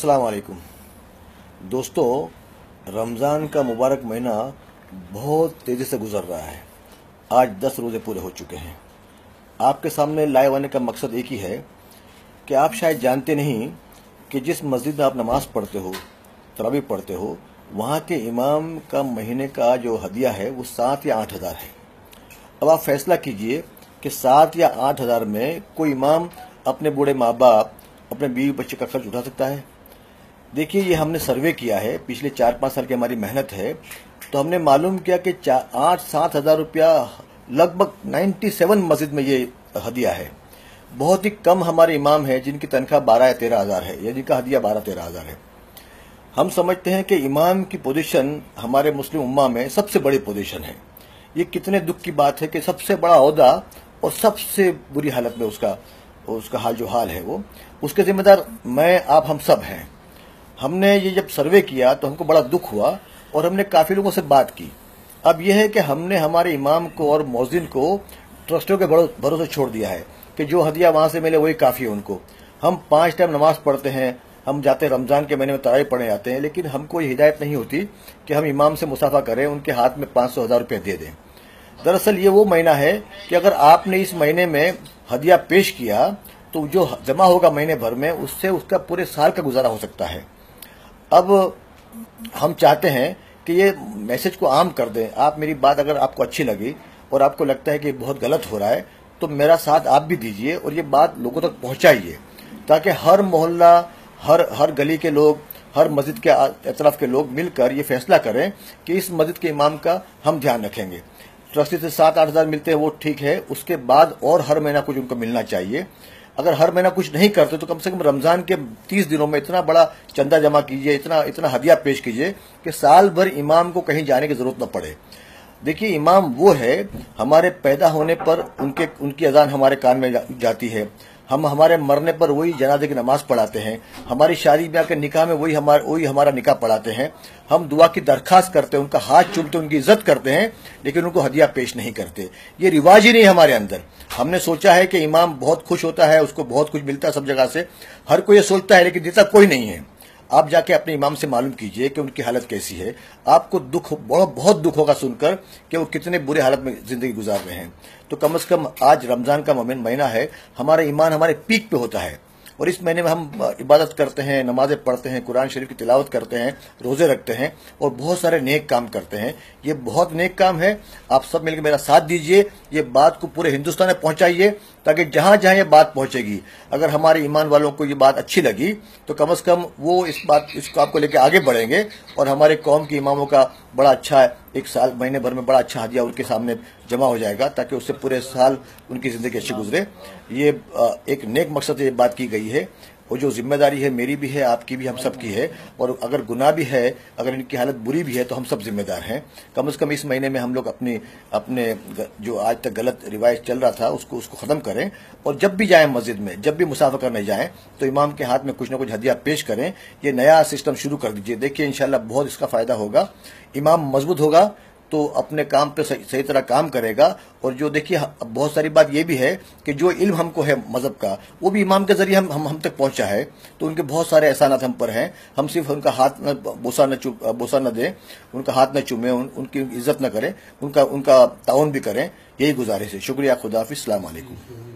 अस्सलाम वालेकुम दोस्तों, रमज़ान का मुबारक महीना बहुत तेज़ी से गुजर रहा है। आज 10 रोज़े पूरे हो चुके हैं। आपके सामने लाइव आने का मकसद एक ही है कि आप शायद जानते नहीं कि जिस मस्जिद में आप नमाज पढ़ते हो, तरावी पढ़ते हो, वहाँ के इमाम का महीने का जो हदिया है वो 7 या 8 हज़ार है। अब आप फैसला कीजिए कि 7 या 8 हज़ार में कोई इमाम अपने बूढ़े माँ बाप, अपने बीवी बच्चे का खर्च उठा सकता है? देखिए, ये हमने सर्वे किया है, पिछले 4-5 साल की हमारी मेहनत है। तो हमने मालूम किया कि 8-7 हज़ार रुपया लगभग 97 मस्जिद में ये हदिया है। बहुत ही कम हमारे इमाम हैं जिनकी तनख्वाह 12 या 13 हज़ार है, या जिनका हदिया 12-13 हज़ार है। हम समझते हैं कि इमाम की पोजीशन हमारे मुस्लिम उम्मा में सबसे बड़ी पोजीशन है। ये कितने दुख की बात है कि सबसे बड़ा ओहदा और सबसे बुरी हालत में उसका हाल जो हाल है वो उसके जिम्मेदार मैं, आप, हम सब हैं। हमने ये जब सर्वे किया तो हमको बड़ा दुख हुआ और हमने काफी लोगों से बात की। अब यह है कि हमने हमारे इमाम को और मौजिन को ट्रस्टियों के भरोसे छोड़ दिया है कि जो हदिया वहां से मिले वही काफी है उनको। हम 5 टाइम नमाज पढ़ते हैं, हम जाते हैं रमजान के महीने में तरावी पढ़ने जाते हैं, लेकिन हमको ये हिदायत नहीं होती कि हम इमाम से मुसाफा करें, उनके हाथ में 500-1000 रुपये दे दें। दरअसल ये वो महीना है कि अगर आपने इस महीने में हदिया पेश किया तो जो जमा होगा महीने भर में, उससे उसका पूरे साल का गुजारा हो सकता है। अब हम चाहते हैं कि ये मैसेज को आम कर दें। आप मेरी बात अगर आपको अच्छी लगी और आपको लगता है कि बहुत गलत हो रहा है तो मेरा साथ आप भी दीजिए और ये बात लोगों तक पहुंचाइए, ताकि हर मोहल्ला, हर गली के लोग, हर मस्जिद के अतराफ के लोग मिलकर ये फैसला करें कि इस मस्जिद के इमाम का हम ध्यान रखेंगे। ट्रस्टी से 7-8 हज़ार मिलते हैं वो ठीक है, उसके बाद और हर महीना कुछ उनको मिलना चाहिए। अगर हर महीना कुछ नहीं करते तो कम से कम रमजान के 30 दिनों में इतना बड़ा चंदा जमा कीजिए, इतना हदिया पेश कीजिए कि साल भर इमाम को कहीं जाने की जरूरत न पड़े। देखिए, इमाम वो है, हमारे पैदा होने पर उनकी अजान हमारे कान में जाती है, हम हमारे मरने पर वही जनाजे की नमाज पढ़ाते हैं, हमारी शादी ब्याह के निकाह में वही हमारा निकाह पढ़ाते हैं, हम दुआ की दरखास्त करते हैं, उनका हाथ चूमते, उनकी इज्जत करते हैं, लेकिन उनको हदिया पेश नहीं करते। ये रिवाज ही नहीं हमारे अंदर। हमने सोचा है कि इमाम बहुत खुश होता है, उसको बहुत कुछ मिलता है सब जगह से, हर कोई ये सोचता है, लेकिन देता कोई नहीं है। आप जाके अपने इमाम से मालूम कीजिए कि उनकी हालत कैसी है। आपको बहुत दुख होगा सुनकर कि वो कितने बुरे हालत में जिंदगी गुजार रहे हैं। तो कम से कम आज रमजान का महीना है, हमारा ईमान हमारे पीक पे होता है और इस महीने में हम इबादत करते हैं, नमाजें पढ़ते हैं, कुरान शरीफ की तिलावत करते हैं, रोजे रखते हैं और बहुत सारे नेक काम करते हैं। ये बहुत नेक काम है। आप सब मिलकर मेरा साथ दीजिए, ये बात को पूरे हिंदुस्तान में पहुंचाइए, ताकि जहां जहां ये बात पहुंचेगी, अगर हमारे ईमान वालों को ये बात अच्छी लगी तो कम से कम वो इसको आपको लेकर आगे बढ़ेंगे और हमारे कौम के इमामों का बड़ा अच्छा एक साल, महीने भर में बड़ा अच्छा हदिया उनके सामने जमा हो जाएगा, ताकि उससे पूरे साल उनकी जिंदगी अच्छी गुजरे। ये एक नेक मकसद से ये बात की गई है और जो जिम्मेदारी है मेरी भी है, आपकी भी, हम सब की है। और अगर गुनाह भी है, अगर इनकी हालत बुरी भी है तो हम सब जिम्मेदार हैं। कम से कम इस महीने में हम लोग अपने जो आज तक गलत रिवायत चल रहा था उसको खत्म करें और जब भी जाएं मस्जिद में, जब भी मुसाफा करने जाएं तो इमाम के हाथ में कुछ न कुछ हदिया पेश करें। ये नया सिस्टम शुरू कर दीजिए। देखिए, इंशाल्लाह बहुत इसका फायदा होगा। इमाम मजबूत होगा तो अपने काम पे सही तरह काम करेगा। और जो देखिए, बहुत सारी बात ये भी है कि जो इल्म हमको है मजहब का, वो भी इमाम के जरिए हम तक पहुंचा है। तो उनके बहुत सारे एहसानात हम पर हैं। हम सिर्फ उनका हाथ बोसा न दें, उनका हाथ न चूमें, उनकी इज्जत न करें, उनका ताउन भी करें। यही गुजारिश है। शुक्रिया। खुदा हाफिज़। अस्सलाम वालेकुम।